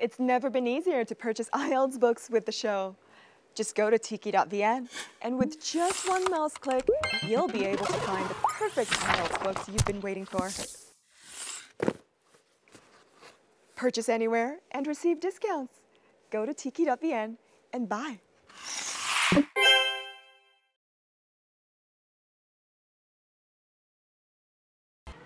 It's never been easier to purchase IELTS books with the show. Just go to tiki.vn, and with just one mouse click, you'll be able to find the perfect IELTS books you've been waiting for. Purchase anywhere and receive discounts. Go to tiki.vn and buy.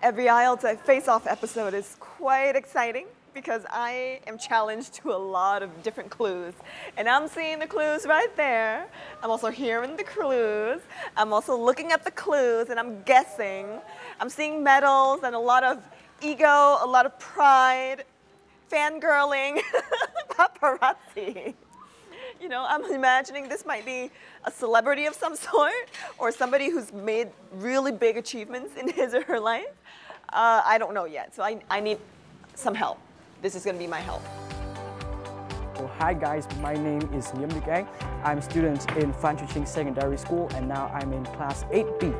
Every Ielts Face Off episode is quite exciting because I am challenged to a lot of different clues. And I'm seeing the clues right there. I'm also hearing the clues. I'm also looking at the clues and I'm guessing. I'm seeing medals and a lot of ego, a lot of pride, fangirling, paparazzi. You know, I'm imagining this might be a celebrity of some sort or somebody who's made really big achievements in his or her life. I don't know yet, so I need some help. This is going to be my help. Well, hi guys, my name is Nghiêm Đức Anh. I'm a student in Phan Chu Trinh Secondary School and now I'm in class 8B.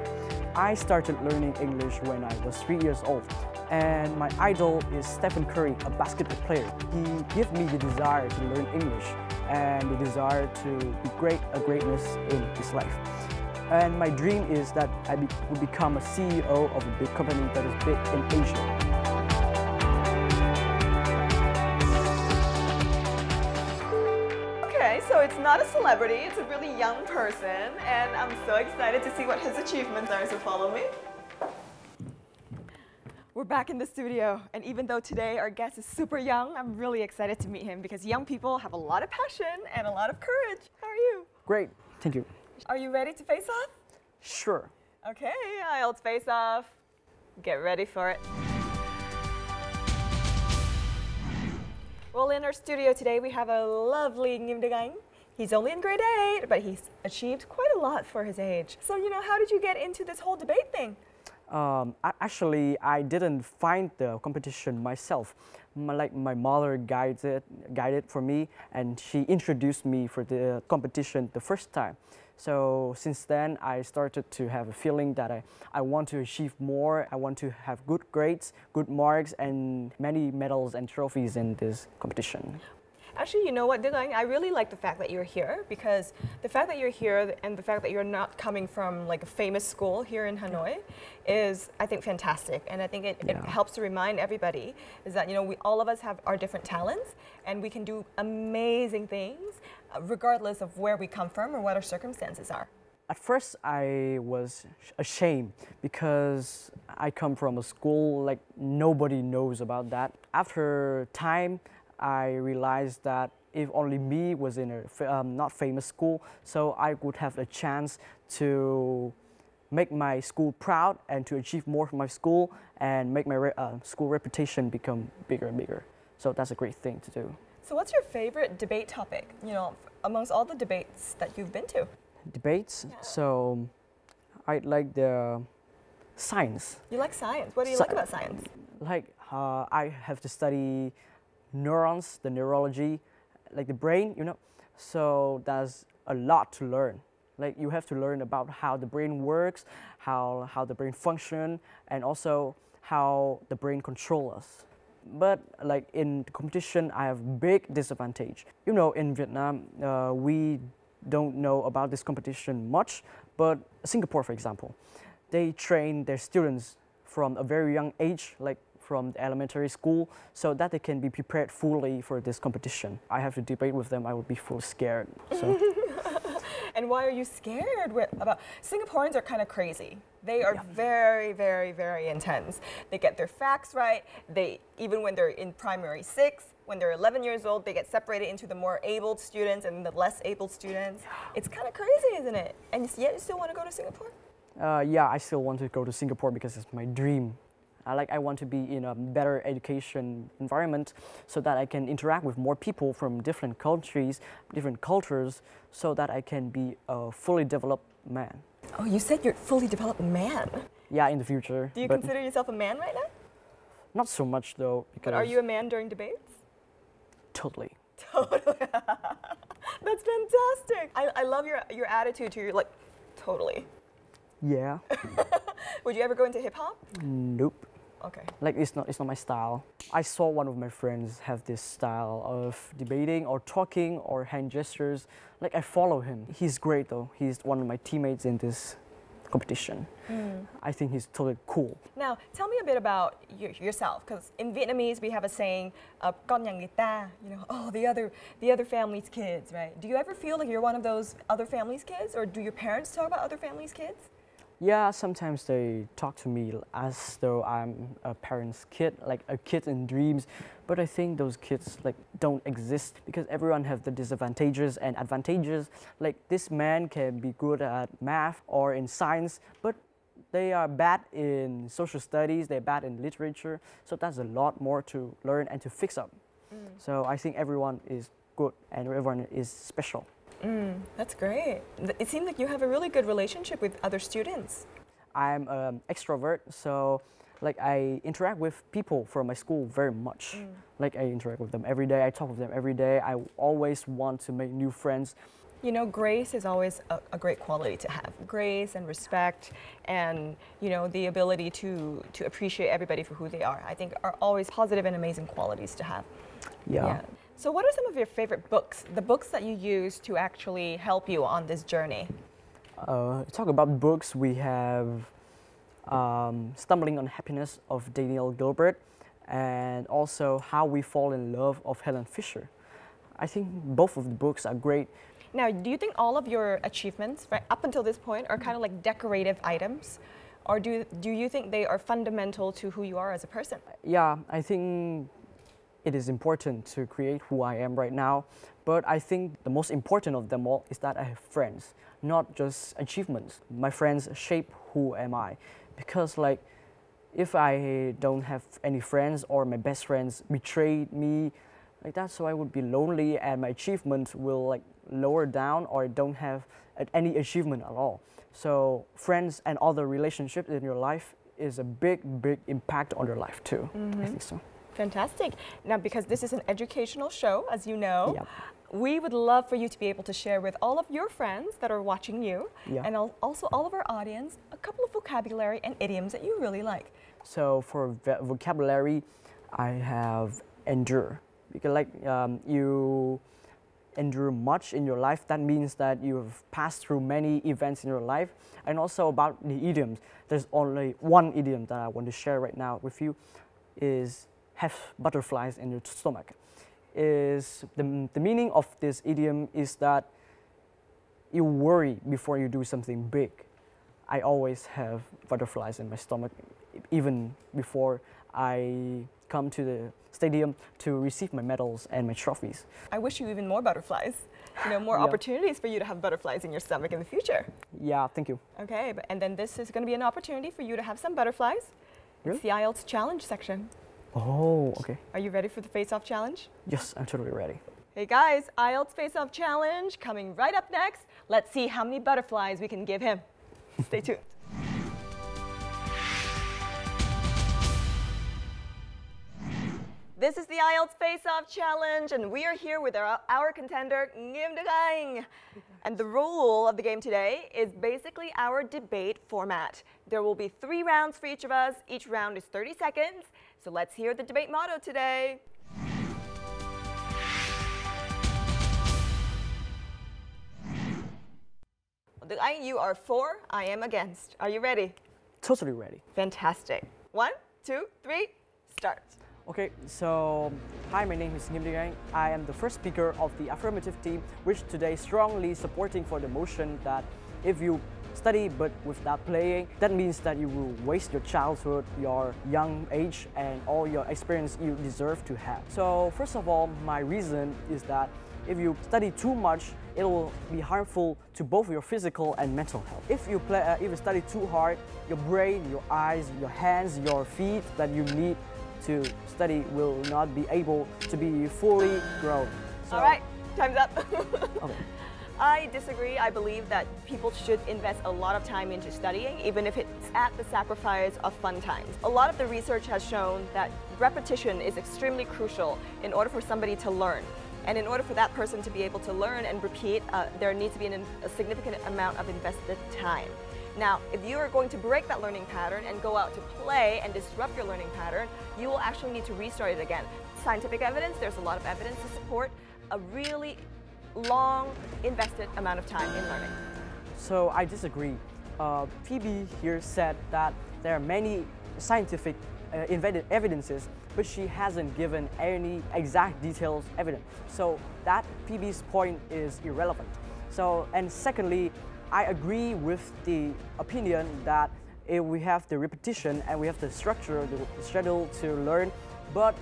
I started learning English when I was 3 years old. And my idol is Stephen Curry, a basketball player. He gave me the desire to learn English and the desire to be greatness in his life. And my dream is that I will become a CEO of a big company that is big in Asia. Okay, so it's not a celebrity, it's a really young person, and I'm so excited to see what his achievements are, so follow me. We're back in the studio, and even though today our guest is super young, I'm really excited to meet him because young people have a lot of passion and a lot of courage. How are you? Great, thank you. Are you ready to face off? Sure. Okay, Ielts Face Off. Get ready for it. Well, in our studio today, we have a lovely Nghiêm Đức Anh. He's only in grade 8, but he's achieved quite a lot for his age. So, you know, how did you get into this whole debate thing? Actually, I didn't find the competition myself. My mother guided for me, and she introduced me for the competition the first time. So since then, I started to have a feeling that I want to achieve more. I want to have good grades, good marks, and many medals and trophies in this competition. Actually, you know what, Đức Anh, I really like the fact that you're here because the fact that you're here and the fact that you're not coming from like a famous school here in Hanoi is, I think, fantastic. And I think it helps to remind everybody is that, you know, all of us have our different talents and we can do amazing things regardless of where we come from or what our circumstances are. At first, I was ashamed because I come from a school like nobody knows about that. After time, I realized that if only me was in a not famous school, so I would have a chance to make my school proud and to achieve more from my school and make my school reputation become bigger and bigger. So that's a great thing to do. So what's your favorite debate topic, you know, amongst all the debates that you've been to? Debates? Yeah. So I like the science. You like science? What do you like about science? Like I have to study neurons, the neurology, like the brain, you know. So there's a lot to learn. Like you have to learn about how the brain works, how the brain functions, and also how the brain controls us. But like in the competition, I have big disadvantage. You know, in Vietnam, we don't know about this competition much, but Singapore, for example, they train their students from a very young age, like from the elementary school, so that they can be prepared fully for this competition. I have to debate with them, I would be full scared. So. And why are you scared about? Singaporeans are kind of crazy. They are very, very, very intense. They get their facts right. Even when they're in primary 6, when they're 11 years old, they get separated into the more abled students and the less abled students. It's kind of crazy, isn't it? And yet you still want to go to Singapore? Yeah, I still want to go to Singapore because it's my dream. I want to be in a better education environment so that I can interact with more people from different countries, different cultures, so that I can be a fully developed man. Oh, you said you're a fully developed man? Yeah, in the future. Do you consider yourself a man right now? Not so much though. But are you a man during debates? Totally. Totally. That's fantastic. I love your attitude to your, like, totally. Yeah. Would you ever go into hip-hop? Nope. okay. Like it's not my style. I saw one of my friends have this style of debating or talking or hand gestures. Like I follow him. He's great though. He's one of my teammates in this competition. I think he's totally cool. Now, tell me a bit about yourself, because in Vietnamese we have a saying, "Con nhà người ta," you know, oh, the other family's kids, right? Do you ever feel like you're one of those other family's kids, or do your parents talk about other family's kids? Yeah, sometimes they talk to me as though I'm a parent's kid, like a kid in dreams. But I think those kids like don't exist because everyone has the disadvantages and advantages. Like this man can be good at math or in science, but they are bad in social studies, they're bad in literature. So that's a lot more to learn and to fix up. So I think everyone is good and everyone is special. That's great. It seems like you have a really good relationship with other students. I'm an extrovert, so like I interact with people from my school very much. Like I interact with them every day, I talk with them every day. I always want to make new friends. You know, grace is always a great quality to have. Grace and respect and, you know, the ability to appreciate everybody for who they are, I think are always positive and amazing qualities to have. Yeah. So what are some of your favorite books, the books that you use to actually help you on this journey? Talk about books, we have Stumbling on Happiness of Daniel Gilbert and also How We Fall in Love of Helen Fisher. I think both of the books are great. Now, do you think all of your achievements, right, up until this point are kind of like decorative items? Or do you think they are fundamental to who you are as a person? Yeah, I think it is important to create who I am right now, but I think the most important of them all is that I have friends, not just achievements. My friends shape who am I, because like if I don't have any friends or my best friends betrayed me, like that, so I would be lonely and my achievements will like lower down or I don't have any achievement at all. So friends and other relationships in your life is a big impact on your life too. I think so. Fantastic. Now, because this is an educational show, as you know, Yep. we would love for you to be able to share with all of your friends that are watching you, and also all of our audience, a couple of vocabulary and idioms that you really like. So for vocabulary, I have endure. Because like you endure much in your life, that means that you have passed through many events in your life. And also about the idioms, there's only one idiom that I want to share right now with you, is have butterflies in your stomach. Is the meaning of this idiom is that you worry before you do something big. I always have butterflies in my stomach, even before I come to the stadium to receive my medals and my trophies. I wish you even more butterflies, you know, more opportunities for you to have butterflies in your stomach in the future. Yeah, thank you. Okay, and then this is going to be an opportunity for you to have some butterflies. Really? It's the Ielts Challenge section. Oh, okay. Are you ready for the Face Off Challenge? Yes, I'm totally ready. Hey guys, Ielts Face Off Challenge coming right up next. Let's see how many butterflies we can give him. Stay tuned. This is the Ielts Face Off Challenge, and we are here with our contender, Nghiêm Đức Anh. And the rule of the game today is basically our debate format. There will be 3 rounds for each of us. Each round is 30 seconds. So let's hear the debate motto today. Đức Anh, you are for, I am against. Are you ready? Totally ready. Fantastic. 1, 2, 3, start. Okay, so hi, my name is Nghiêm Đức Anh. I am the first speaker of the affirmative team, which today strongly supporting for the motion that if you study but without playing, that means that you will waste your childhood, your young age, and all your experience you deserve to have. So first of all, my reason is that if you study too much, it will be harmful to both your physical and mental health. If you study too hard, your brain, your eyes, your hands, your feet that you need to study will not be able to be fully grown. So, all right, time's up. Okay. I disagree. I believe that people should invest a lot of time into studying, even if it's at the sacrifice of fun times. A lot of the research has shown that repetition is extremely crucial in order for somebody to learn. And in order for that person to be able to learn and repeat, there needs to be a significant amount of invested time. Now, if you are going to break that learning pattern and go out to play and disrupt your learning pattern, you will actually need to restart it again. Scientific evidence, there's a lot of evidence to support a really long invested amount of time in learning. So I disagree. Phoebe here said that there are many scientific evidences, but she hasn't given any exact details evidence. So that Phoebe's point is irrelevant. So, and secondly, I agree with the opinion that if we have the repetition and we have the structure, the schedule to learn, but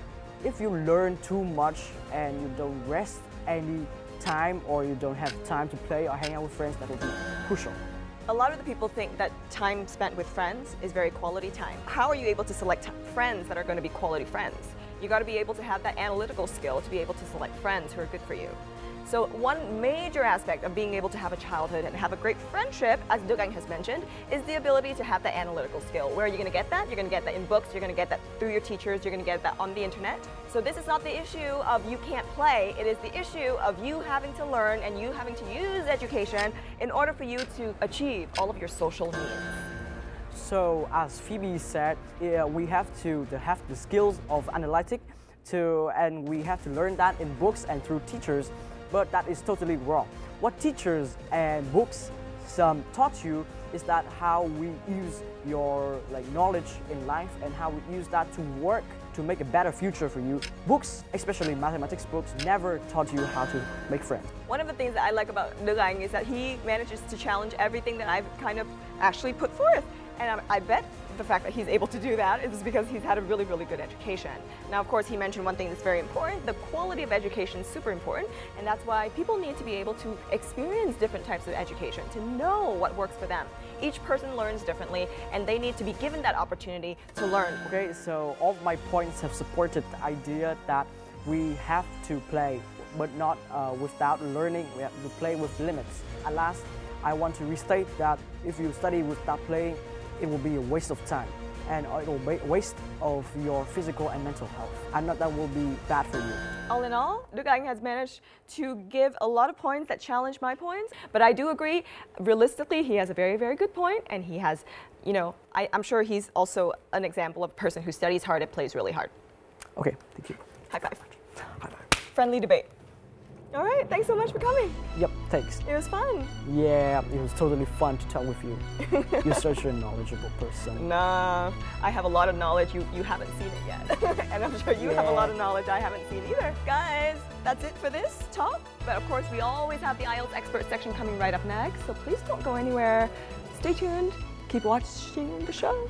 if you learn too much and you don't rest any time or you don't have time to play or hang out with friends, that will be crucial. A lot of the people think that time spent with friends is very quality time. How are you able to select friends that are going to be quality friends? You got to be able to have that analytical skill to be able to select friends who are good for you. So one major aspect of being able to have a childhood and have a great friendship, as Đức Anh has mentioned, is the ability to have that analytical skill. Where are you going to get that? You're going to get that in books, you're going to get that through your teachers, you're going to get that on the internet. So this is not the issue of you can't play, it is the issue of you having to learn and you having to use education in order for you to achieve all of your social needs. So as Phoebe said, we have to have the skills of analytic and we have to learn that in books and through teachers. But that is totally wrong. What teachers and books taught you is that how we use your knowledge in life and how we use that to work to make a better future for you. Books, especially mathematics books, never taught you how to make friends. One of the things that I like about Đức Anh is that he manages to challenge everything that I've kind of actually put forth. And I bet the fact that he's able to do that is because he's had a really, really good education. Now, of course, he mentioned one thing that's very important. The quality of education is super important, and that's why people need to be able to experience different types of education, to know what works for them. Each person learns differently, and they need to be given that opportunity to learn. Okay, so all of my points have supported the idea that we have to play, but not without learning. We have to play with limits. At last, I want to restate that if you study without playing, it will be a waste of time and it will be a waste of your physical and mental health. And that will be bad for you. All in all, Đức Anh has managed to give a lot of points that challenge my points, but I do agree, realistically, he has a very, very good point, and he has, you know, I'm sure he's also an example of a person who studies hard and plays really hard. Okay, thank you. High five. High five. Friendly debate. All right, thanks so much for coming. Yep, thanks. It was fun. Yeah, it was totally fun to talk with you. You're such a knowledgeable person. Nah, I have a lot of knowledge. You haven't seen it yet. And I'm sure you have a lot of knowledge I haven't seen either. Guys, that's it for this talk. But of course, we always have the IELTS expert section coming right up next. So please don't go anywhere. Stay tuned. Keep watching the show.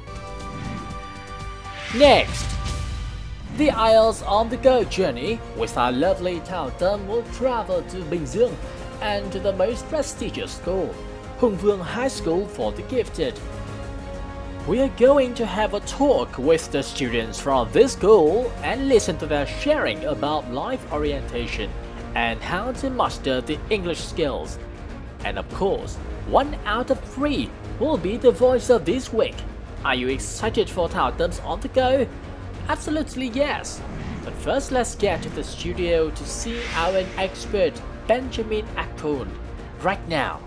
Next, the IELTS on the go journey with our lovely Thảo Tâm will travel to Bình Dương and to the most prestigious school, Hùng Vương High School for the Gifted. We are going to have a talk with the students from this school and listen to their sharing about life orientation and how to master the English skills. And of course, 1 out of 3 will be the voice of this week. Are you excited for Thảo Tâm on the go? Absolutely yes. But first, let's get to the studio to see our expert Benjamin Akun right now.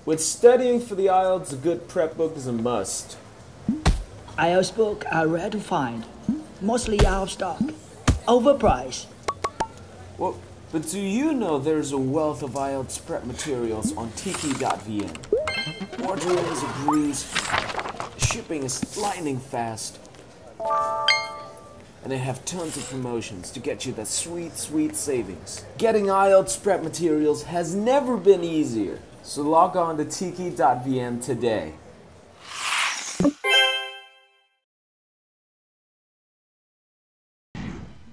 With studying for the IELTS, a good prep book is a must. IELTS books are rare to find, mostly out of stock, overpriced. Well, but do you know there's a wealth of IELTS prep materials on tiki.vn? Ordering is a breeze, shipping is lightning fast, and they have tons of promotions to get you that sweet, sweet savings. Getting IELTS prep materials has never been easier, so log on to tiki.vn today.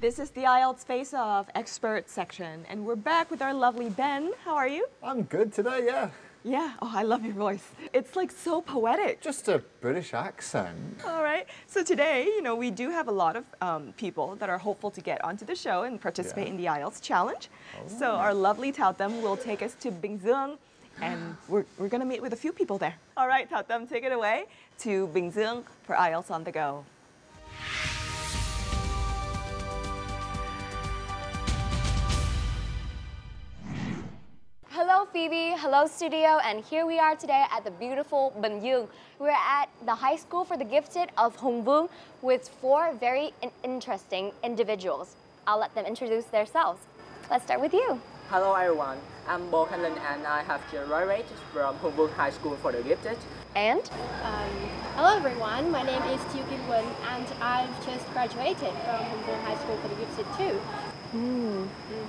This is the IELTS Face Off expert section, and we're back with our lovely Ben. How are you? I'm good today, yeah. Yeah, oh, I love your voice. It's like so poetic. Just a British accent. All right, so today, you know, we do have a lot of people that are hopeful to get onto the show and participate in the IELTS challenge. Oh. So our lovely Thảo Tâm will take us to Bình Dương, and we're going to meet with a few people there. All right, Thảo Tâm, take it away to Bình Dương for IELTS on the go. Phoebe, hello studio, and here we are today at the beautiful Bình Dương. We're at the High School for the Gifted of Hùng Vương with 4 very interesting individuals. I'll let them introduce themselves. Let's start with you. Hello everyone, I'm Bo Khan Linh and I have graduated from Hùng Vương High School for the Gifted. And? Hello everyone, my name is Gwen and I've just graduated from Hùng Vương High School for the Gifted too.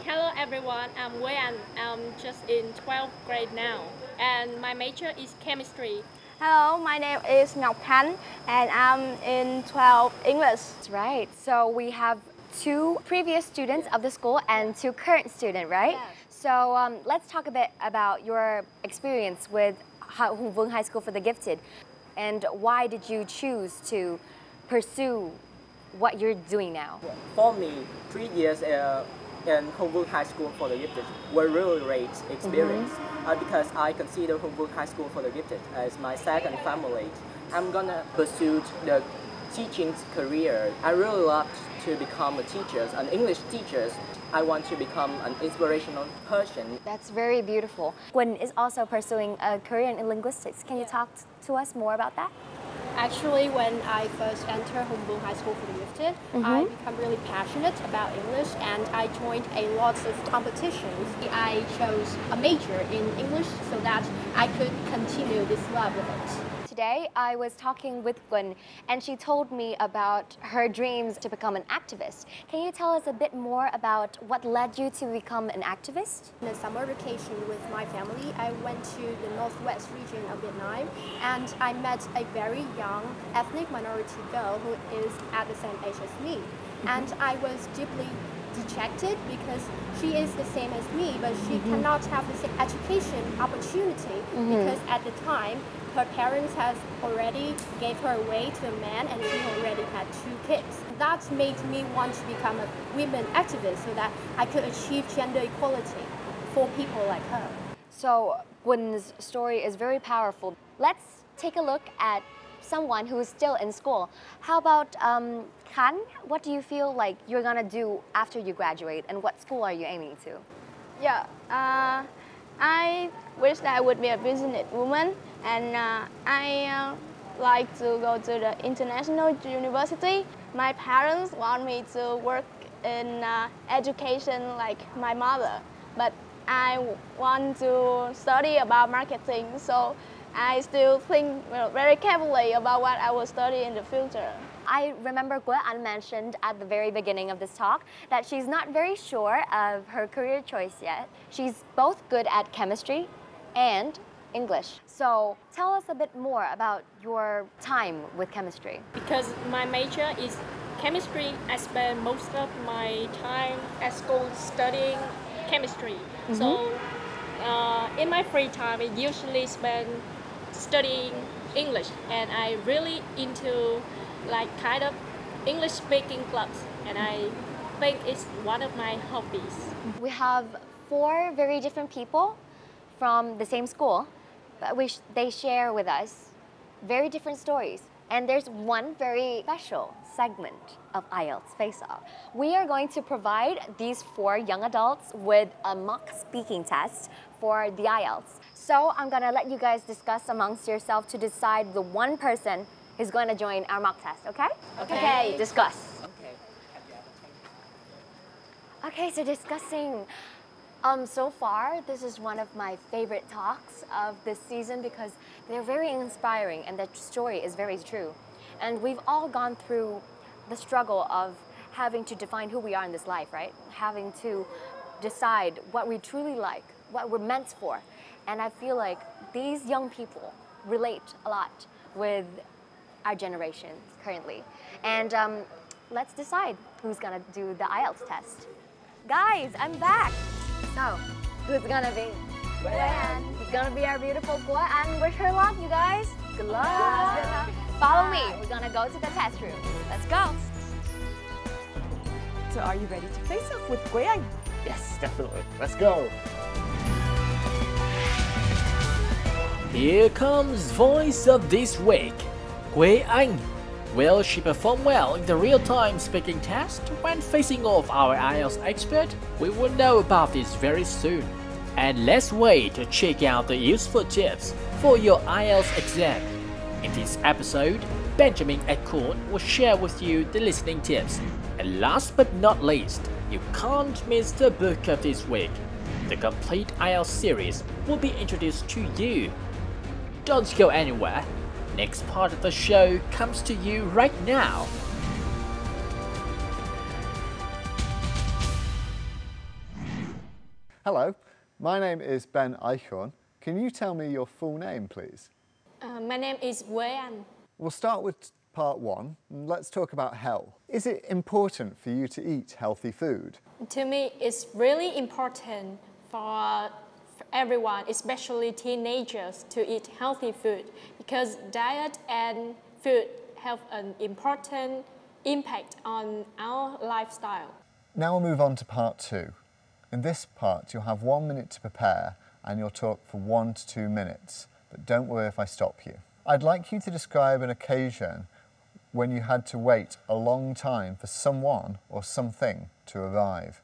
Hello everyone, I'm Gwen. I'm just in 12th grade now and my major is chemistry. Hello, my name is Ngọc Khánh and I'm in 12th English. That's right. So we have 2 previous students of the school and 2 current students, right? Yes. So let's talk a bit about your experience with Hùng Vương High School for the Gifted and why did you choose to pursue what you're doing now? For me, 3 years in Hùng Vương High School for the Gifted were really great experience because I consider Hùng Vương High School for the Gifted as my second family. I'm gonna pursue the teaching career. I really love to become a teacher, an English teacher. I want to become an inspirational person. That's very beautiful. Gwen is also pursuing a career in linguistics. Can you talk to us more about that? Actually, when I first entered Hùng Vương High School for the Gifted, I became really passionate about English and I joined a lot of competitions. I chose a major in English so that I could continue this love with it. Today, I was talking with Gwen and she told me about her dreams to become an activist. Can you tell us a bit more about what led you to become an activist? In a summer vacation with my family, I went to the northwest region of Vietnam and I met a very young ethnic minority girl who is at the same age as me. And I was deeply dejected because she is the same as me, but she cannot have the same education opportunity because at the time, her parents has already gave her away to a man and she already had 2 kids. That made me want to become a women activist so that I could achieve gender equality for people like her. So Gwen's story is very powerful. Let's take a look at someone who is still in school. How about Khan? What do you feel like you're gonna do after you graduate and what school are you aiming to? Yeah, I wish that I would be a businesswoman and I like to go to the international university. My parents want me to work in education like my mother, but I want to study about marketing, so I still think very carefully about what I will study in the future. I remember Gwen mentioned at the very beginning of this talk that she's not very sure of her career choice yet. She's both good at chemistry and English. So tell us a bit more about your time with chemistry. Because my major is chemistry, I spend most of my time at school studying chemistry. So in my free time, I usually spend studying English and I really into like kind of English speaking clubs and I think it's one of my hobbies. We have 4 very different people from the same school, but they share with us very different stories. And there's one very special segment of Ielts Face Off. We are going to provide these 4 young adults with a mock speaking test for the Ielts. So I'm gonna let you guys discuss amongst yourself to decide the one person who's going to join our mock test, okay? Okay, discuss. Okay, so discussing. So far, this is one of my favorite talks of this season because they're very inspiring and the story is very true. And we've all gone through the struggle of having to define who we are in this life, right? Having to decide what we truly like, what we're meant for. And I feel like these young people relate a lot with our generation currently. And let's decide who's gonna do the Ielts test. Guys, I'm back. So, who's gonna be? Gwen. It's gonna be our beautiful Gwen. Wish her luck, you guys. Good luck. Follow me. We're gonna go to the test room. Let's go. So are you ready to face off with Gwen? Yes, definitely. Let's go. Here comes voice of this week, Gwen. Will she perform well in the real-time speaking test when facing off our IELTS expert? We will know about this very soon. And let's wait to check out the useful tips for your IELTS exam. In this episode, Benjamin and Court will share with you the listening tips. And last but not least, you can't miss the book of this week. The complete IELTS series will be introduced to you. Don't go anywhere. Next part of the show comes to you right now. Hello, my name is Ben Eichhorn. Can you tell me your full name, please? My name is Gwen. We'll start with part one, and let's talk about health. Is it important for you to eat healthy food? To me, it's really important for everyone, especially teenagers, to eat healthy food because diet and food have an important impact on our lifestyle. Now we'll move on to part two. In this part, you'll have 1 minute to prepare and you'll talk for 1 to 2 minutes, but don't worry if I stop you. I'd like you to describe an occasion when you had to wait a long time for someone or something to arrive.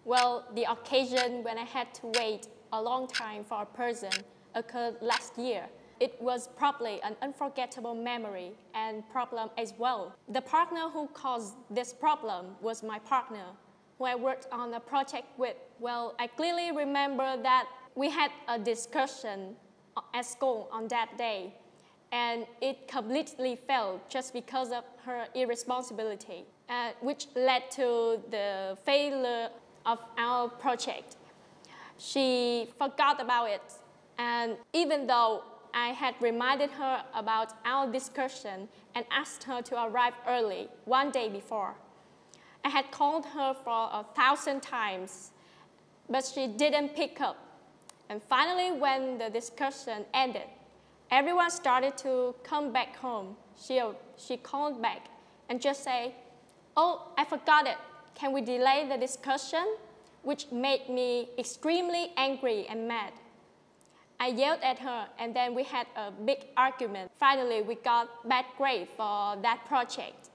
Well, the occasion when I had to wait a long time for a person occurred last year. It was probably an unforgettable memory and problem as well. The partner who caused this problem was my partner, who I worked on a project with. Well, I clearly remember that we had a discussion at school on that day, and it completely failed just because of her irresponsibility, which led to the failure of our project. She forgot about it, and even though I had reminded her about our discussion and asked her to arrive early 1 day before. I had called her for 1,000 times, but she didn't pick up. And finally, when the discussion ended, everyone started to come back home. She called back and just said, "Oh, I forgot it. Can we delay the discussion?" Which made me extremely angry and mad. I yelled at her and then we had a big argument. Finally, we got bad grade for that project.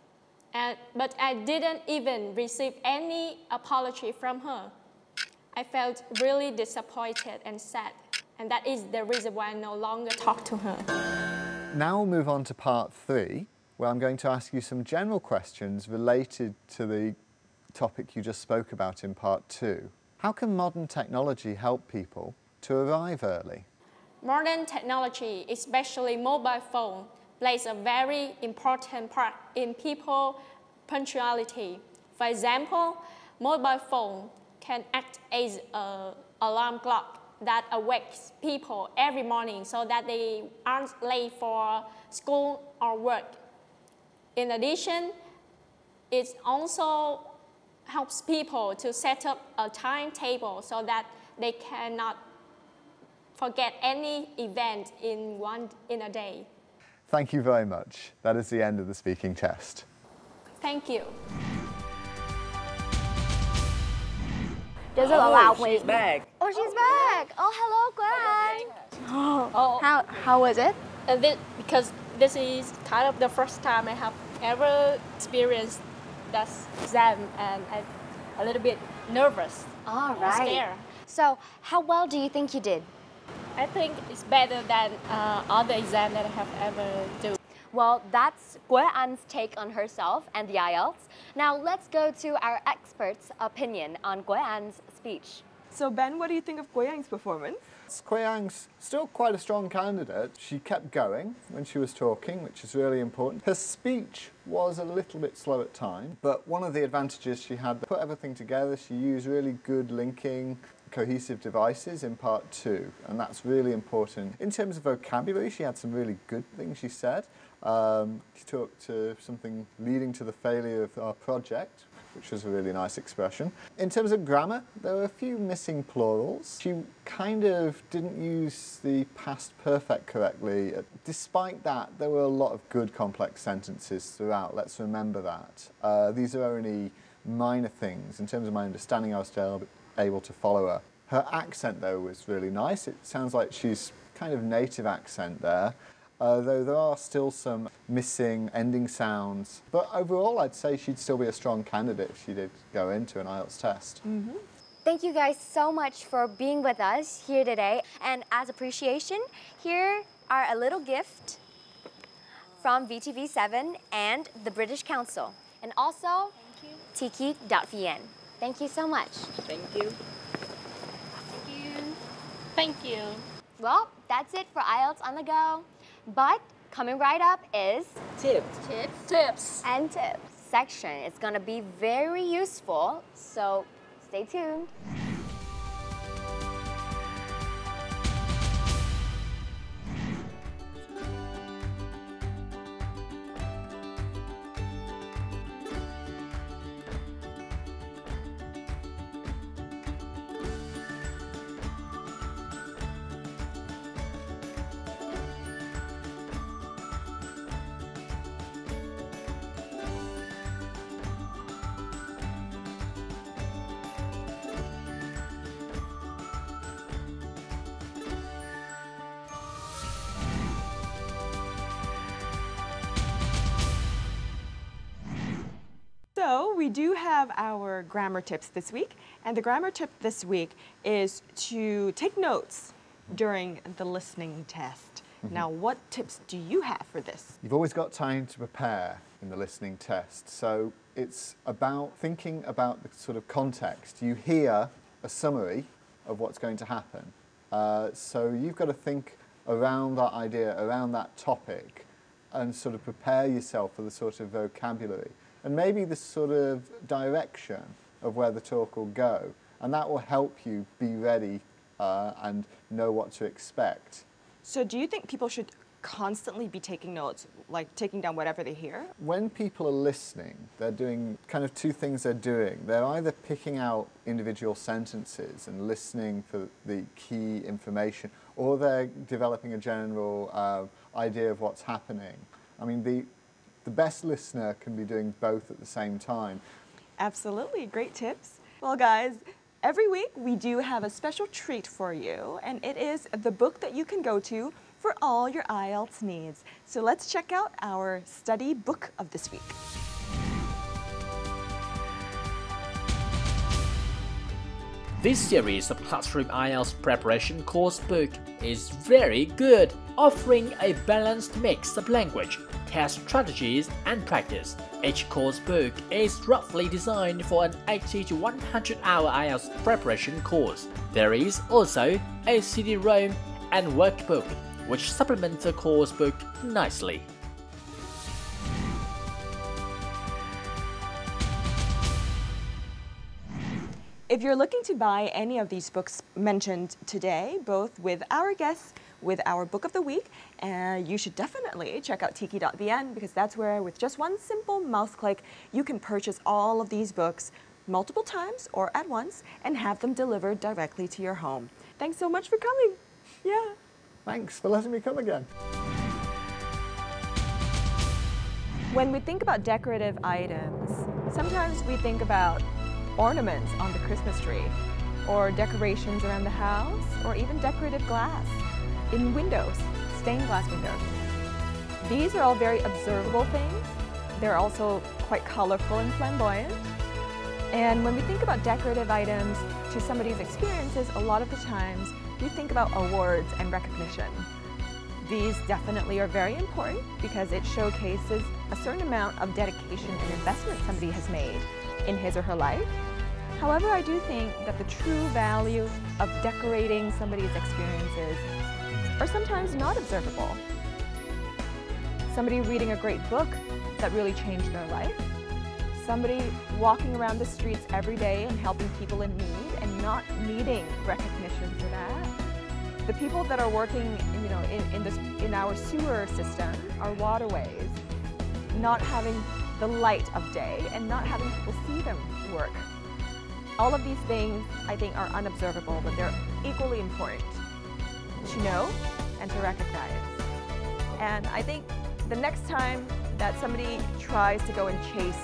But I didn't even receive any apology from her. I felt really disappointed and sad. And that is the reason why I no longer talk to her. Now we'll move on to part three, where I'm going to ask you some general questions related to the topic you just spoke about in part two. How can modern technology help people to arrive early? Modern technology, especially mobile phone, plays a very important part in people punctuality. For example, mobile phone can act as an alarm clock that awakes people every morning so that they aren't late for school or work. In addition, it also helps people to set up a timetable so that they cannot forget any event in a day. Thank you very much. That is the end of the speaking test. Thank you. Does it allow me? She's back. Oh, she's back. Oh, hello, Gwen. Oh, How was it? because this is kind of the first time I have ever experienced that exam, and I'm a little bit nervous. All right. Scared. So, how well do you think you did? I think it's better than all the exams that I have ever do. Well, that's Gwen's take on herself and the IELTS. Now, let's go to our expert's opinion on Gwen's speech. So Ben, what do you think of Guiyang's performance? Guiyang's still quite a strong candidate. She kept going when she was talking, which is really important. Her speech was a little bit slow at times, but one of the advantages she had, put everything together, she used really good linking cohesive devices in part two, and that's really important. In terms of vocabulary, she had some really good things she said. She talked to something leading to the failure of our project, which was a really nice expression. In terms of grammar, there were a few missing plurals. She kind of didn't use the past perfect correctly. Despite that, there were a lot of good complex sentences throughout. Let's remember that. These are only minor things. In terms of my understanding, I was still able to follow her. Her accent, though, was really nice. It sounds like she's kind of native accent there. though there are still some missing ending sounds. But overall, I'd say she'd still be a strong candidate if she did go into an IELTS test. Thank you guys so much for being with us here today. And as appreciation, here are a little gift from VTV7 and the British Council. And also, tiki.vn. Thank you so much. Thank you. Thank you. Thank you. Well, that's it for IELTS on the go. But coming right up is Tips. Tips. and tips section. It's gonna be very useful, so stay tuned. So we do have our grammar tips this week, and the grammar tip this week is to take notes during the listening test. Now, what tips do you have for this? You've always got time to prepare in the listening test, so it's about thinking about the sort of context. You hear a summary of what's going to happen, so you've got to think around that idea, around that topic, and sort of prepare yourself for the sort of vocabulary and maybe the sort of direction of where the talk will go, and that will help you be ready and know what to expect. So do you think people should constantly be taking notes, like taking down whatever they hear? When people are listening, they're doing kind of two things they're doing. They're either picking out individual sentences and listening for the key information, or they're developing a general idea of what's happening. I mean, the best listener can be doing both at the same time. Absolutely, great tips. Well guys, every week we do have a special treat for you, and it is the book that you can go to for all your IELTS needs. So let's check out our study book of this week. This series of classroom IELTS preparation course book is very good, offering a balanced mix of language, test strategies, and practice. Each course book is roughly designed for an 80 to 100 hour IELTS preparation course. There is also a CD-ROM and workbook, which supplement the course book nicely. If you're looking to buy any of these books mentioned today, both with our guests, with our book of the week, you should definitely check out tiki.vn, because that's where, with just one simple mouse click, you can purchase all of these books multiple times or at once and have them delivered directly to your home. Thanks so much for coming. Yeah. Thanks for letting me come again. When we think about decorative items, sometimes we think about ornaments on the Christmas tree, or decorations around the house, or even decorative glass in windows, stained glass windows. These are all very observable things. They're also quite colorful and flamboyant. And when we think about decorative items to somebody's experiences, a lot of the times we think about awards and recognition. These definitely are very important because it showcases a certain amount of dedication and investment somebody has made in his or her life. However, I do think that the true value of decorating somebody's experiences are sometimes not observable. Somebody reading a great book that really changed their life. Somebody walking around the streets every day and helping people in need and not needing recognition for that. The people that are working, in our sewer system, our waterways, not having the light of day and not having people see them work. All of these things, I think, are unobservable, but they're equally important to know and to recognize. And I think the next time that somebody tries to go and chase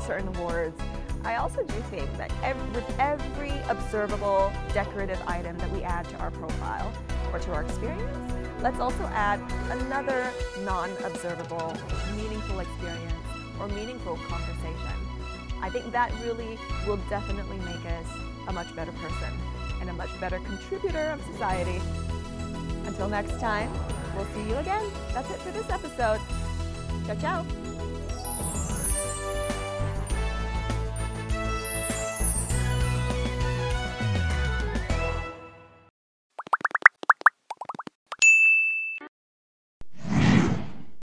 certain awards, I also do think that with every observable decorative item that we add to our profile or to our experience, let's also add another non-observable, meaningful experience or meaningful conversation. I think that really will definitely make us a much better person and a much better contributor of society. Until next time, we'll see you again. That's it for this episode. Ciao, ciao.